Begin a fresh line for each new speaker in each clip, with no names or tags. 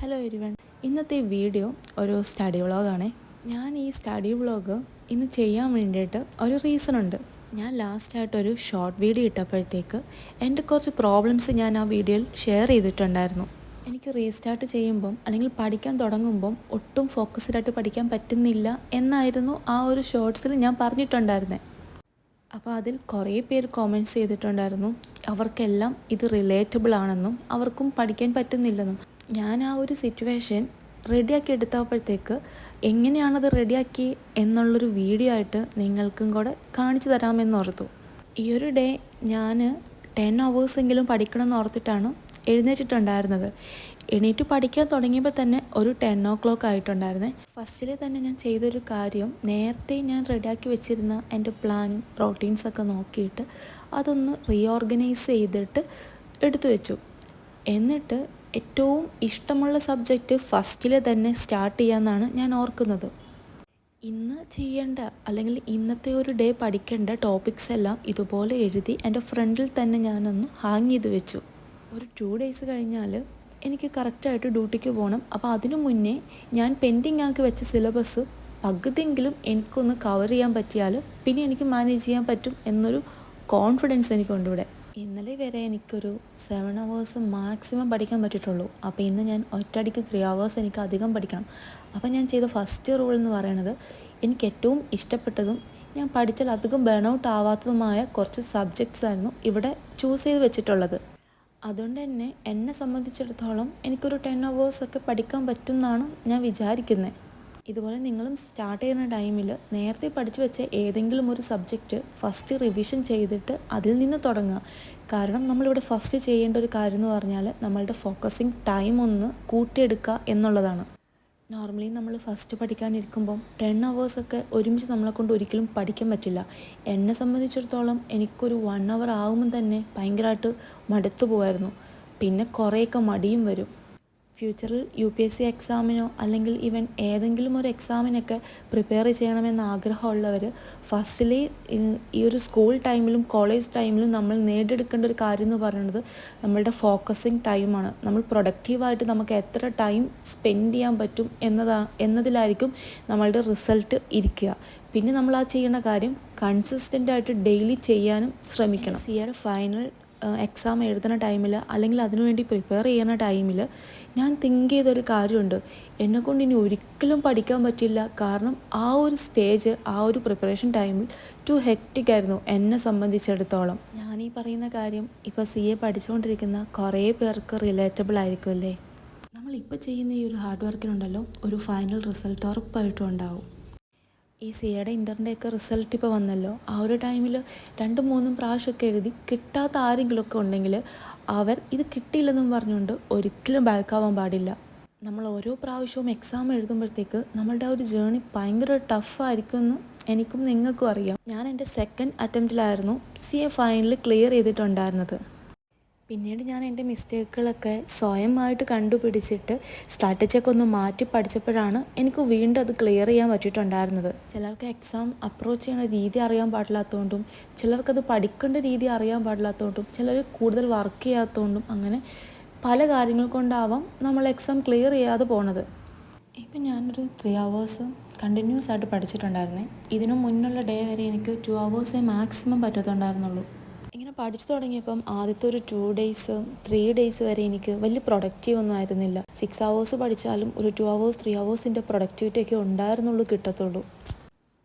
Hello everyone. ഇന്നത്തെ video ഒരു study വ്ളോഗാണ്. ഞാൻ ഈ സ്റ്റഡി വ്ളോഗ് ഇന്ന് ചെയ്യാൻ വേണ്ടിയിട്ട് ഒരു റീസൺ ഉണ്ട്. ഞാൻ ലാസ്റ്റായിട്ടൊരു ഷോർട്ട് വീഡിയോ ഇട്ടപ്പോഴത്തേക്ക് എൻ്റെ കുറച്ച് പ്രോബ്ലംസ് ഞാൻ ആ വീഡിയോയിൽ ഷെയർ ചെയ്തിട്ടുണ്ടായിരുന്നു. എനിക്ക് റീസ്റ്റാർട്ട് ചെയ്യുമ്പം അല്ലെങ്കിൽ പഠിക്കാൻ തുടങ്ങുമ്പം ഒട്ടും ഫോക്കസ്ഡായിട്ട് പഠിക്കാൻ പറ്റുന്നില്ല എന്നായിരുന്നു ആ ഒരു ഷോർട്സിൽ ഞാൻ പറഞ്ഞിട്ടുണ്ടായിരുന്നത്. അപ്പോൾ അതിൽ കുറേ പേര് കോമെൻറ്റ്സ് ചെയ്തിട്ടുണ്ടായിരുന്നു അവർക്കെല്ലാം ഇത് റിലേറ്റബിൾ ആണെന്നും അവർക്കും പഠിക്കാൻ പറ്റുന്നില്ലെന്നും. ഞാൻ ആ ഒരു സിറ്റുവേഷൻ റെഡിയാക്കി എടുത്തപ്പോഴത്തേക്ക് എങ്ങനെയാണത് റെഡിയാക്കി എന്നുള്ളൊരു വീഡിയോ ആയിട്ട് നിങ്ങൾക്കും കൂടെ കാണിച്ചു തരാമെന്നോർത്തു. ഈ ഒരു ഡേ ഞാൻ 10 hours പഠിക്കണമെന്ന് ഓർത്തിട്ടാണ് എഴുന്നേറ്റിട്ടുണ്ടായിരുന്നത്. എണീറ്റ് പഠിക്കാൻ തുടങ്ങിയപ്പോൾ തന്നെ ഒരു 10 o'clock ആയിട്ടുണ്ടായിരുന്നേ. ഫസ്റ്റിൽ തന്നെ ഞാൻ ചെയ്തൊരു കാര്യം, നേരത്തെ ഞാൻ റെഡിയാക്കി വെച്ചിരുന്ന എൻ്റെ പ്ലാനും റൊട്ടീൻസൊക്കെ നോക്കിയിട്ട് അതൊന്ന് റീഓർഗനൈസ് ചെയ്തിട്ട് എടുത്തു വെച്ചു. എന്നിട്ട് ഏറ്റവും ഇഷ്ടമുള്ള സബ്ജക്റ്റ് ഫസ്റ്റിൽ തന്നെ സ്റ്റാർട്ട് ചെയ്യാമെന്നാണ് ഞാൻ ഓർക്കുന്നത്. ഇന്ന് ചെയ്യേണ്ട അല്ലെങ്കിൽ ഇന്നത്തെ ഒരു ഡേ പഠിക്കേണ്ട ടോപ്പിക്സ് എല്ലാം ഇതുപോലെ എഴുതി എൻ്റെ ഫ്രണ്ടിൽ തന്നെ ഞാനൊന്ന് ഹാങ് ചെയ്ത് വെച്ചു. ഒരു 2 days കഴിഞ്ഞാൽ എനിക്ക് കറക്റ്റായിട്ട് ഡ്യൂട്ടിക്ക് പോകണം. അപ്പോൾ അതിനു മുന്നേ ഞാൻ പെൻഡിങ് ആക്കി വെച്ച സിലബസ് പകുതിയെങ്കിലും എനിക്കൊന്ന് കവർ ചെയ്യാൻ പറ്റിയാൽ പിന്നെ എനിക്ക് മാനേജ് ചെയ്യാൻ പറ്റും എന്നൊരു കോൺഫിഡൻസ് എനിക്കുണ്ട് ഇവിടെ. ഇന്നലെ വരെ എനിക്കൊരു 7 hours മാക്സിമം പഠിക്കാൻ പറ്റിയിട്ടുള്ളൂ. അപ്പോൾ ഇന്ന് ഞാൻ ഒറ്റയടിക്ക് 3 hours എനിക്ക് അധികം പഠിക്കണം. അപ്പോൾ ഞാൻ ചെയ്ത ഫസ്റ്റ് റൂൾ എന്ന് പറയുന്നത്, എനിക്ക് ഏറ്റവും ഇഷ്ടപ്പെട്ടതും ഞാൻ പഠിച്ചാൽ അധികം ബേൺ ഔട്ട് ആവാത്തതുമായ കുറച്ച് സബ്ജക്ട്സ് ആയിരുന്നു ഇവിടെ ചൂസ് ചെയ്ത് വെച്ചിട്ടുള്ളത്. അതുകൊണ്ട് തന്നെ എന്നെ സംബന്ധിച്ചിടത്തോളം എനിക്കൊരു 10 hours പഠിക്കാൻ പറ്റും എന്നാണ് ഞാൻ വിചാരിക്കുന്നത്. ഇതുപോലെ നിങ്ങളും സ്റ്റാർട്ട് ചെയ്യുന്ന ടൈമിൽ നേരത്തെ പഠിച്ചു വെച്ച ഏതെങ്കിലും ഒരു സബ്ജക്റ്റ് ഫസ്റ്റ് റിവിഷൻ ചെയ്തിട്ട് അതിൽ നിന്ന് തുടങ്ങുക. കാരണം നമ്മളിവിടെ ഫസ്റ്റ് ചെയ്യേണ്ട ഒരു കാര്യം എന്ന് പറഞ്ഞാൽ നമ്മളുടെ ഫോക്കസിങ് ടൈം ഒന്ന് കൂട്ടിയെടുക്കുക എന്നുള്ളതാണ്. നോർമലി നമ്മൾ ഫസ്റ്റ് പഠിക്കാനിരിക്കുമ്പം 10 hours ഒരുമിച്ച് നമ്മളെ കൊണ്ട് ഒരിക്കലും പഠിക്കാൻ പറ്റില്ല. എന്നെ സംബന്ധിച്ചിടത്തോളം എനിക്കൊരു 1 hour ആകുമ്പം തന്നെ ഭയങ്കരമായിട്ട് മടുത്തു പോകുമായിരുന്നു. പിന്നെ കുറേയൊക്കെ മടിയും വരും. ഫ്യൂച്ചറിൽ UPSC എക്സാമിനോ അല്ലെങ്കിൽ ഈവൻ ഏതെങ്കിലും ഒരു എക്സാമിനൊക്കെ പ്രിപ്പയർ ചെയ്യണമെന്ന് ആഗ്രഹമുള്ളവർ ഫസ്റ്റിലേ ഈ ഒരു സ്കൂൾ ടൈമിലും കോളേജ് ടൈമിലും നമ്മൾ നേടിയെടുക്കേണ്ട ഒരു കാര്യം എന്ന് പറയുന്നത് നമ്മളുടെ ഫോക്കസിങ് ടൈമാണ്. നമ്മൾ പ്രൊഡക്റ്റീവായിട്ട് നമുക്ക് എത്ര ടൈം സ്പെൻഡ് ചെയ്യാൻ പറ്റും എന്നതിലായിരിക്കും നമ്മളുടെ റിസൾട്ട് ഇരിക്കുക. പിന്നെ നമ്മൾ ആ ചെയ്യുന്ന കാര്യം കൺസിസ്റ്റൻ്റായിട്ട് ഡെയിലി ചെയ്യാനും ശ്രമിക്കണം. സിയുടെ ഫൈനൽ എക്സാം എഴുതുന്ന ടൈമിൽ അല്ലെങ്കിൽ അതിനുവേണ്ടി പ്രിപ്പയർ ചെയ്യുന്ന ടൈമിൽ ഞാൻ തിങ്ക് ചെയ്തൊരു കാര്യമുണ്ട്, എന്നെക്കൊണ്ട് ഇനി ഒരിക്കലും പഠിക്കാൻ പറ്റില്ല. കാരണം ആ ഒരു സ്റ്റേജ്, ആ ഒരു പ്രിപ്പറേഷൻ ടൈമിൽ ടു ഹെക്റ്റിക് ആയിരുന്നു എന്നെ സംബന്ധിച്ചിടത്തോളം. ഞാനീ പറയുന്ന കാര്യം ഇപ്പോൾ CA പഠിച്ചുകൊണ്ടിരിക്കുന്ന കുറേ പേർക്ക് റിലേറ്റബിൾ ആയിരിക്കും അല്ലേ. നമ്മളിപ്പോൾ ചെയ്യുന്ന ഈ ഒരു ഹാർഡ് വർക്കിനുണ്ടല്ലോ ഒരു ഫൈനൽ റിസൾട്ട് ഉറപ്പായിട്ടും ഉണ്ടാവും. ഈ CAയുടെ ഇൻ്ററിൻ്റെയൊക്കെ റിസൾട്ട് ഇപ്പോൾ വന്നല്ലോ. ആ ഒരു ടൈമിൽ 2-3 പ്രാവശ്യമൊക്കെ എഴുതി കിട്ടാത്ത ആരെങ്കിലുമൊക്കെ ഉണ്ടെങ്കിൽ അവർ ഇത് കിട്ടിയില്ലെന്നും പറഞ്ഞുകൊണ്ട് ഒരിക്കലും ബാക്കാവാൻ പാടില്ല. നമ്മൾ ഓരോ പ്രാവശ്യവും എക്സാം എഴുതുമ്പോഴത്തേക്ക് നമ്മളുടെ ആ ഒരു ജേണി ഭയങ്കര ടഫായിരിക്കുമെന്ന് എനിക്കും നിങ്ങൾക്കും അറിയാം. ഞാൻ എൻ്റെ 2nd അറ്റംപ്റ്റിലായിരുന്നു CA ഫൈനൽ ക്ലിയർ ചെയ്തിട്ടുണ്ടായിരുന്നത്. പിന്നീട് ഞാൻ എൻ്റെ മിസ്റ്റേക്കുകളൊക്കെ സ്വയമായിട്ട് കണ്ടുപിടിച്ചിട്ട് സ്ട്രാറ്റജിയൊക്കെ ഒന്ന് മാറ്റി പഠിച്ചപ്പോഴാണ് എനിക്ക് വീണ്ടും അത് ക്ലിയർ ചെയ്യാൻ പറ്റിയിട്ടുണ്ടായിരുന്നത്. ചിലർക്ക് എക്സാം അപ്രോച്ച് ചെയ്യുന്ന രീതി അറിയാൻ പാടില്ലാത്തതുകൊണ്ടും ചിലർക്കത് പഠിക്കേണ്ട രീതി അറിയാൻ പാടില്ലാത്തതുകൊണ്ടും ചിലർ കൂടുതൽ വർക്ക് ചെയ്യാത്തതുകൊണ്ടും അങ്ങനെ പല കാര്യങ്ങൾ കൊണ്ടാവാം നമ്മൾ എക്സാം ക്ലിയർ ചെയ്യാതെ പോണത്. ഇപ്പം ഞാനൊരു 3 hours കണ്ടിന്യൂസ് ആയിട്ട് പഠിച്ചിട്ടുണ്ടായിരുന്നേ. ഇതിനു മുന്നുള്ള ഡേ വരെ എനിക്ക് 2 hours മാക്സിമം പറ്റത്തുണ്ടായിരുന്നുള്ളൂ. ഇങ്ങനെ പഠിച്ചു തുടങ്ങിയപ്പം ആദ്യത്തെ ഒരു 2 days 3 days വരെ എനിക്ക് വലിയ പ്രൊഡക്റ്റീവ് ഒന്നും ആയിരുന്നില്ല. 6 hours പഠിച്ചാലും ഒരു 2 hours 3 hours പ്രൊഡക്റ്റിവിറ്റി ഒക്കെ ഉണ്ടായിരുന്നുള്ളൂ കിട്ടത്തുള്ളൂ.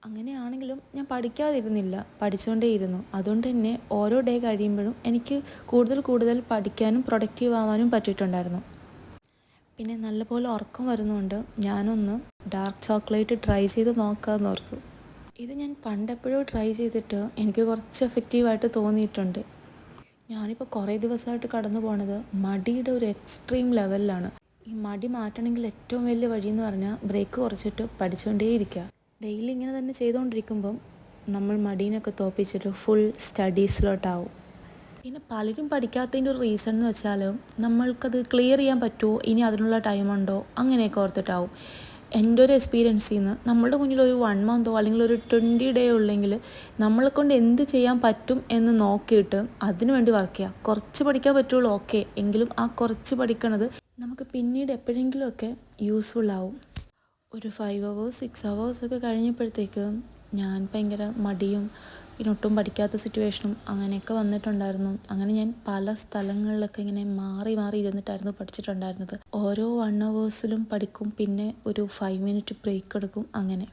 അങ്ങനെയാണെങ്കിലും ഞാൻ പഠിക്കാതിരുന്നില്ല, പഠിച്ചുകൊണ്ടേയിരുന്നു. അതുകൊണ്ട് തന്നെ ഓരോ ഡേ കഴിയുമ്പോഴും എനിക്ക് കൂടുതൽ പഠിക്കാനും പ്രൊഡക്റ്റീവ് ആവാനും പറ്റിയിട്ടുണ്ടായിരുന്നു. പിന്നെ നല്ലപോലെ ഉറക്കം വരുന്നതുകൊണ്ട് ഞാനൊന്ന് ഡാർക്ക് ചോക്ലേറ്റ് ട്രൈ ചെയ്ത് നോക്കാമെന്ന് ഓർത്തു. ഇത് ഞാൻ പണ്ടെപ്പോഴും ട്രൈ ചെയ്തിട്ട് എനിക്ക് കുറച്ച് എഫക്റ്റീവായിട്ട് തോന്നിയിട്ടുണ്ട്. ഞാനിപ്പോൾ കുറേ ദിവസമായിട്ട് കടന്നു പോണത് മടിയുടെ ഒരു എക്സ്ട്രീം ലെവലിലാണ്. ഈ മടി മാറ്റണമെങ്കിൽ ഏറ്റവും വലിയ വഴിയെന്ന് പറഞ്ഞാൽ ബ്രേക്ക് കുറച്ചിട്ട് പഠിച്ചുകൊണ്ടേയിരിക്കുക. ഡെയിലി ഇങ്ങനെ തന്നെ ചെയ്തുകൊണ്ടിരിക്കുമ്പം നമ്മൾ മടീനൊക്കെ തോപ്പിച്ചിട്ട് ഫുൾ സ്റ്റഡീസിലോട്ടാവും. പിന്നെ പലരും പഠിക്കാത്തതിൻ്റെ ഒരു റീസൺ എന്ന് വെച്ചാൽ നമ്മൾക്കത് ക്ലിയർ ചെയ്യാൻ പറ്റുമോ, ഇനി അതിനുള്ള ടൈമുണ്ടോ, അങ്ങനെയൊക്കെ ഓർത്തിട്ടാവും. എൻ്റെ ഒരു എക്സ്പീരിയൻസിൽ നിന്ന് നമ്മളുടെ മുന്നിൽ ഒരു 1 month അല്ലെങ്കിൽ ഒരു 20 day ഉള്ളെങ്കിൽ നമ്മളെ കൊണ്ട് എന്ത് ചെയ്യാൻ പറ്റും എന്ന് നോക്കിയിട്ട് അതിനു വേണ്ടി വർക്ക് ചെയ്യുക. കുറച്ച് പഠിക്കാൻ പറ്റുള്ളൂ, ഓക്കെ, എങ്കിലും ആ കുറച്ച് പഠിക്കണത് നമുക്ക് പിന്നീട് എപ്പോഴെങ്കിലുമൊക്കെ യൂസ്ഫുള്ളാവും. ഒരു 5 hours 6 hours ഒക്കെ കഴിഞ്ഞപ്പോഴത്തേക്ക് ഞാൻ ഭയങ്കര മടിയും പിന്നെ ഒട്ടും പഠിക്കാത്ത സിറ്റുവേഷനും അങ്ങനെയൊക്കെ വന്നിട്ടുണ്ടായിരുന്നു. അങ്ങനെ ഞാൻ പല സ്ഥലങ്ങളിലൊക്കെ ഇങ്ങനെ മാറി മാറി ഇരുന്നിട്ടായിരുന്നു പഠിച്ചിട്ടുണ്ടായിരുന്നത്. ഓരോ 1 hours പഠിക്കും, പിന്നെ ഒരു 5 minute ബ്രേക്ക് എടുക്കും. അങ്ങനെ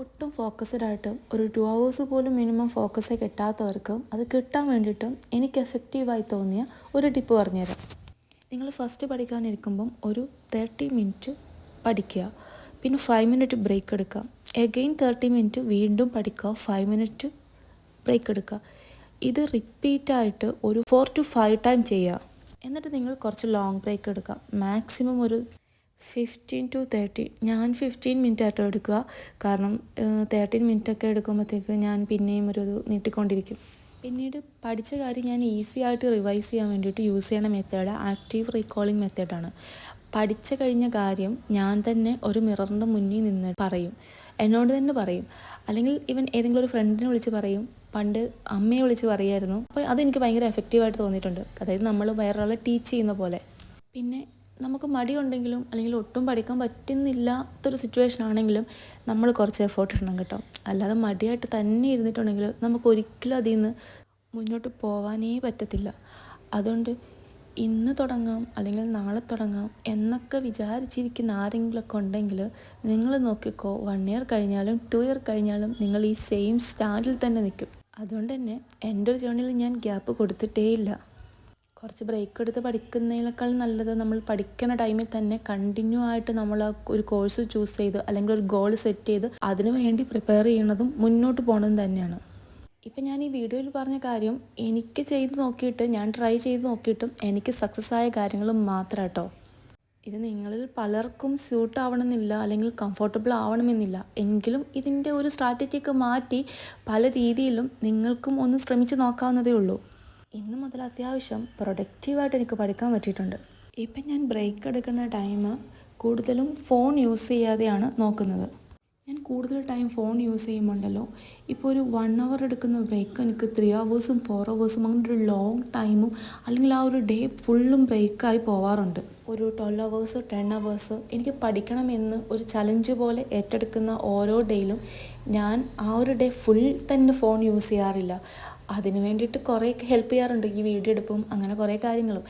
ഒട്ടും ഫോക്കസ്ഡ് ആയിട്ട് ഒരു 2 hours പോലും മിനിമം ഫോക്കസ് കിട്ടാത്തവർക്ക് അത് കിട്ടാൻ വേണ്ടിയിട്ട് എനിക്ക് എഫക്റ്റീവായി തോന്നിയ ഒരു ടിപ്പ് പറഞ്ഞുതരാം. നിങ്ങൾ ഫസ്റ്റ് പഠിക്കാനിരിക്കുമ്പം ഒരു 30 minute പഠിക്കുക, പിന്നെ 5 minute ബ്രേക്ക് എടുക്കുക, എഗെയിൻ 30 minute വീണ്ടും പഠിക്കുക, 5 minute ബ്രേക്ക് എടുക്കുക. ഇത് റിപ്പീറ്റായിട്ട് ഒരു 4 to 5 ടൈം ചെയ്യുക. എന്നിട്ട് നിങ്ങൾ കുറച്ച് ലോങ് ബ്രേക്ക് എടുക്കുക, മാക്സിമം ഒരു 15 to 30. ഞാൻ 15 minute ആയിട്ട് എടുക്കുക, കാരണം 13 minute ഒക്കെ എടുക്കുമ്പോഴത്തേക്ക് ഞാൻ പിന്നെയും ഒരു നീട്ടിക്കൊണ്ടിരിക്കും. പിന്നീട് പഠിച്ച കാര്യം ഞാൻ ഈസി ആയിട്ട് റിവൈസ് ചെയ്യാൻ വേണ്ടിയിട്ട് യൂസ് ചെയ്യണ മെത്തേഡ് ആക്റ്റീവ് റീകോളിംഗ് മെത്തേഡാണ്. പഠിച്ച കഴിഞ്ഞ കാര്യം ഞാൻ തന്നെ ഒരു മിററിൻ്റെ മുന്നിൽ നിന്ന് പറയും, എന്നോട് തന്നെ പറയും, അല്ലെങ്കിൽ ഈവൻ ഏതെങ്കിലും ഒരു ഫ്രണ്ടിനെ വിളിച്ച് പറയും. പണ്ട് അമ്മയെ വിളിച്ച് പറയുമായിരുന്നു. അപ്പോൾ അതെനിക്ക് ഭയങ്കര എഫക്റ്റീവായിട്ട് തോന്നിയിട്ടുണ്ട്. അതായത് നമ്മൾ വേറൊരാളെ ടീച്ച് ചെയ്യുന്ന പോലെ. പിന്നെ നമുക്ക് മടിയുണ്ടെങ്കിലും അല്ലെങ്കിൽ ഒട്ടും പഠിക്കാൻ പറ്റുന്നില്ലാത്തൊരു സിറ്റുവേഷൻ ആണെങ്കിലും നമ്മൾ കുറച്ച് എഫേർട്ട് ഇടണം കേട്ടോ. അല്ലാതെ മടിയായിട്ട് തന്നെ ഇരുന്നിട്ടുണ്ടെങ്കിൽ നമുക്ക് ഒരിക്കലും അതിൽ നിന്ന് മുന്നോട്ട് പോകാനേ പറ്റത്തില്ല. അതുകൊണ്ട് ഇന്ന് തുടങ്ങാം അല്ലെങ്കിൽ നാളെ തുടങ്ങാം എന്നൊക്കെ വിചാരിച്ചിരിക്കുന്ന ആരെങ്കിലുമൊക്കെ ഉണ്ടെങ്കിൽ നിങ്ങൾ നോക്കിക്കോ, 1 year കഴിഞ്ഞാലും 2 year കഴിഞ്ഞാലും നിങ്ങൾ ഈ സെയിം സ്റ്റാൻഡിൽ തന്നെ നിൽക്കും. അതുകൊണ്ട് തന്നെ എൻ്റെ ഒരു ജേർണിയിൽ ഞാൻ ഗ്യാപ്പ് കൊടുത്തിട്ടേ ഇല്ല. കുറച്ച് ബ്രേക്ക് എടുത്ത് പഠിക്കുന്നതിനേക്കാൾ നല്ലത് നമ്മൾ പഠിക്കുന്ന ടൈമിൽ തന്നെ കണ്ടിന്യൂ ആയിട്ട് നമ്മൾ ഒരു കോഴ്സ് ചൂസ് ചെയ്ത് അല്ലെങ്കിൽ ഒരു ഗോൾ സെറ്റ് ചെയ്ത് അതിനു വേണ്ടി പ്രിപ്പയർ ചെയ്യുന്നതും മുന്നോട്ട് പോകുന്നതും തന്നെയാണ്. ഇപ്പം ഞാൻ ഈ വീഡിയോയിൽ പറഞ്ഞ കാര്യം എനിക്ക് ചെയ്ത് നോക്കിയിട്ട് ഞാൻ ട്രൈ ചെയ്ത് നോക്കിയിട്ടും എനിക്ക് സക്സസ് ആയ കാര്യങ്ങൾ മാത്രം കേട്ടോ. ഇത് നിങ്ങളിൽ പലർക്കും സ്യൂട്ട് ആവണമെന്നില്ല അല്ലെങ്കിൽ കംഫർട്ടബിൾ ആവണമെന്നില്ല. എങ്കിലും ഇതിൻ്റെ ഒരു സ്ട്രാറ്റജിയൊക്കെ മാറ്റി പല രീതിയിലും നിങ്ങൾക്കും ഒന്ന് ശ്രമിച്ച് നോക്കാവുന്നതേ ഉള്ളൂ. ഇന്ന് മുതൽ അത്യാവശ്യം പ്രൊഡക്റ്റീവായിട്ട് എനിക്ക് പഠിക്കാൻ പറ്റിയിട്ടുണ്ട്. ഇപ്പം ഞാൻ ബ്രേക്ക് എടുക്കുന്ന ടൈം കൂടുതലും ഫോൺ യൂസ് ചെയ്യാതെയാണ് നോക്കുന്നത്. ഞാൻ കൂടുതൽ ടൈം ഫോൺ യൂസ് ചെയ്യുമ്പോണ്ടല്ലോ, ഇപ്പോൾ ഒരു 1 hour എടുക്കുന്ന ബ്രേക്ക് എനിക്ക് 3 hours 4 hours അങ്ങനെ ഒരു ലോങ് ടൈമും അല്ലെങ്കിൽ ആ ഒരു ഡേ ഫുള്ളും ബ്രേക്കായി പോവാറുണ്ട്. ഒരു 12 hours 10 hours എനിക്ക് പഠിക്കണമെന്ന് ഒരു ചലഞ്ച് പോലെ ഏറ്റെടുക്കുന്ന ഓരോ ഡേയിലും ഞാൻ ആ ഒരു ഡേ ഫുൾ തന്നെ ഫോൺ യൂസ് ചെയ്യാറില്ല. അതിന് വേണ്ടിയിട്ട് കുറേയൊക്കെ ഹെൽപ്പ് ചെയ്യാറുണ്ട് ഈ വീഡിയോ എടുപ്പും അങ്ങനെ കുറേ കാര്യങ്ങളും.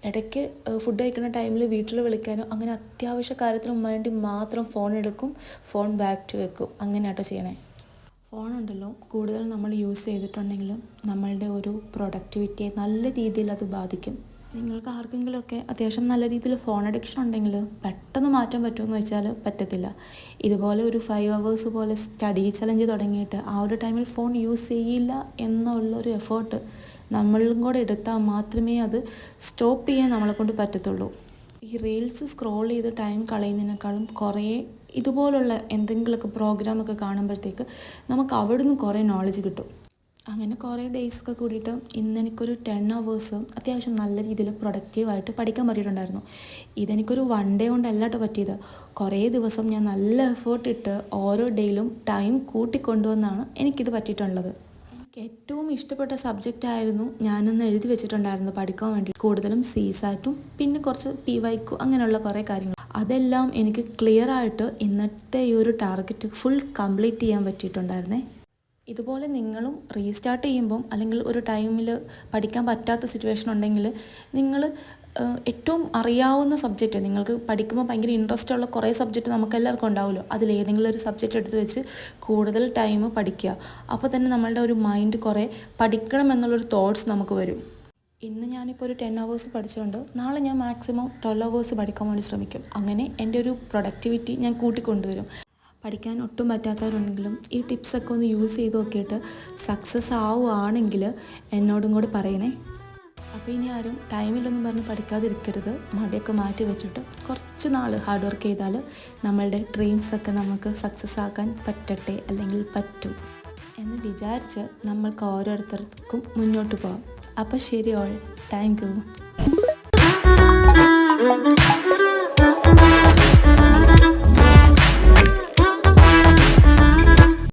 ഇടയ്ക്ക് ഫുഡ് കഴിക്കുന്ന ടൈമിൽ വീട്ടിൽ വിളിക്കാനോ അങ്ങനെ അത്യാവശ്യ കാര്യത്തിനും വേണ്ടി മാത്രം ഫോൺ എടുക്കും, ഫോൺ ബാക്ക് ടു വെക്കും. അങ്ങനെയാട്ടോ ചെയ്യണേ. ഫോണുണ്ടല്ലോ കൂടുതൽ നമ്മൾ യൂസ് ചെയ്തിട്ടുണ്ടെങ്കിൽ നമ്മളുടെ ഒരു പ്രൊഡക്ടിവിറ്റിയെ നല്ല രീതിയിൽ അത് ബാധിക്കും. നിങ്ങൾക്ക് ആർക്കെങ്കിലുമൊക്കെ അത്യാവശ്യം നല്ല രീതിയിൽ ഫോൺ അഡിക്ഷൻ ഉണ്ടെങ്കിൽ പെട്ടെന്ന് മാറ്റാൻ പറ്റുമെന്ന് വെച്ചാൽ പറ്റത്തില്ല. ഇതുപോലെ ഒരു 5 hours പോലെ സ്റ്റഡി ചലഞ്ച് തുടങ്ങിയിട്ട് ആ ഒരു ടൈമിൽ ഫോൺ യൂസ് ചെയ്യില്ല എന്നുള്ളൊരു എഫേർട്ട് നമ്മളും കൂടെ എടുത്താൽ മാത്രമേ അത് സ്റ്റോപ്പ് ചെയ്യാൻ നമ്മളെ കൊണ്ട് പറ്റത്തുള്ളൂ. ഈ റീൽസ് സ്ക്രോൾ ചെയ്ത് ടൈം കളയുന്നതിനേക്കാളും കുറേ ഇതുപോലുള്ള എന്തെങ്കിലുമൊക്കെ പ്രോഗ്രാമൊക്കെ കാണുമ്പോഴത്തേക്ക് നമുക്ക് അവിടെ നിന്ന് കുറേ നോളജ് കിട്ടും. അങ്ങനെ കുറേ ഡേയ്സൊക്കെ കൂടിയിട്ട് ഇന്ന് എനിക്കൊരു 10 hours അത്യാവശ്യം നല്ല രീതിയിൽ പ്രൊഡക്റ്റീവായിട്ട് പഠിക്കാൻ പറ്റിയിട്ടുണ്ടായിരുന്നു. ഇതെനിക്കൊരു 1 day കൊണ്ടല്ല കേട്ടോ പറ്റിയത്. കുറേ ദിവസം ഞാൻ നല്ല എഫേർട്ട് ഇട്ട് ഓരോ ഡേയിലും ടൈം കൂട്ടിക്കൊണ്ടുവന്നാണ് എനിക്കിത് പറ്റിയിട്ടുള്ളത്. എനിക്ക് ഏറ്റവും ഇഷ്ടപ്പെട്ട സബ്ജക്റ്റ് ആയിരുന്നു ഞാനൊന്ന് എഴുതി വെച്ചിട്ടുണ്ടായിരുന്നു പഠിക്കാൻ വേണ്ടി. കൂടുതലും CSAT പിന്നെ കുറച്ച് PYQ അങ്ങനെയുള്ള കുറേ കാര്യങ്ങൾ. അതെല്ലാം എനിക്ക് ക്ലിയർ ആയിട്ട് ഇന്നത്തെ ഈ ഒരു ടാർഗറ്റ് ഫുൾ കംപ്ലീറ്റ് ചെയ്യാൻ പറ്റിയിട്ടുണ്ടായിരുന്നേ. ഇതുപോലെ നിങ്ങളും റീസ്റ്റാർട്ട് ചെയ്യുമ്പം അല്ലെങ്കിൽ ഒരു ടൈമിൽ പഠിക്കാൻ പറ്റാത്ത സിറ്റുവേഷൻ ഉണ്ടെങ്കിൽ നിങ്ങൾ ഏറ്റവും അറിയാവുന്ന സബ്ജക്റ്റ്, നിങ്ങൾക്ക് പഠിക്കുമ്പോൾ ഭയങ്കര ഇൻട്രസ്റ്റ് ഉള്ള കുറേ സബ്ജക്റ്റ് നമുക്കെല്ലാവർക്കും ഉണ്ടാവുമല്ലോ, അതിലേതെങ്കിലും ഒരു സബ്ജക്റ്റ് എടുത്ത് വെച്ച് കൂടുതൽ ടൈം പഠിക്കുക. അപ്പോൾ തന്നെ നമ്മളുടെ ഒരു മൈൻഡ് കുറേ പഠിക്കണം എന്നുള്ളൊരു തോട്ട്സ് നമുക്ക് വരും. ഇന്ന് ഞാനിപ്പോൾ ഒരു 10 hours പഠിച്ചുകൊണ്ട് നാളെ ഞാൻ മാക്സിമം 12 hours പഠിക്കാൻ വേണ്ടി ശ്രമിക്കും. അങ്ങനെ എൻ്റെ ഒരു പ്രൊഡക്ടിവിറ്റി ഞാൻ കൂട്ടിക്കൊണ്ടുവരും. പഠിക്കാൻ ഒട്ടും പറ്റാത്തവരുണ്ടെങ്കിലും ഈ ടിപ്സൊക്കെ ഒന്ന് യൂസ് ചെയ്ത് നോക്കിയിട്ട് സക്സസ് ആവുകയാണെങ്കിൽ എന്നോടും കൂടി പറയണേ. അപ്പോൾ ഇനി ആരും ടൈമിലൊന്നും പറഞ്ഞ് പഠിക്കാതിരിക്കരുത്. മടിയൊക്കെ മാറ്റി വെച്ചിട്ട് കുറച്ച് നാൾ ഹാർഡ് വർക്ക് ചെയ്താൽ നമ്മളുടെ ഡ്രീംസൊക്കെ നമുക്ക് സക്സസ് ആക്കാൻ പറ്റട്ടെ അല്ലെങ്കിൽ പറ്റും എന്ന് വിചാരിച്ച് നമ്മൾക്ക് ഓരോരുത്തർക്കും മുന്നോട്ട് പോകാം. അപ്പോൾ ശരി ഓൾ, താങ്ക് യു.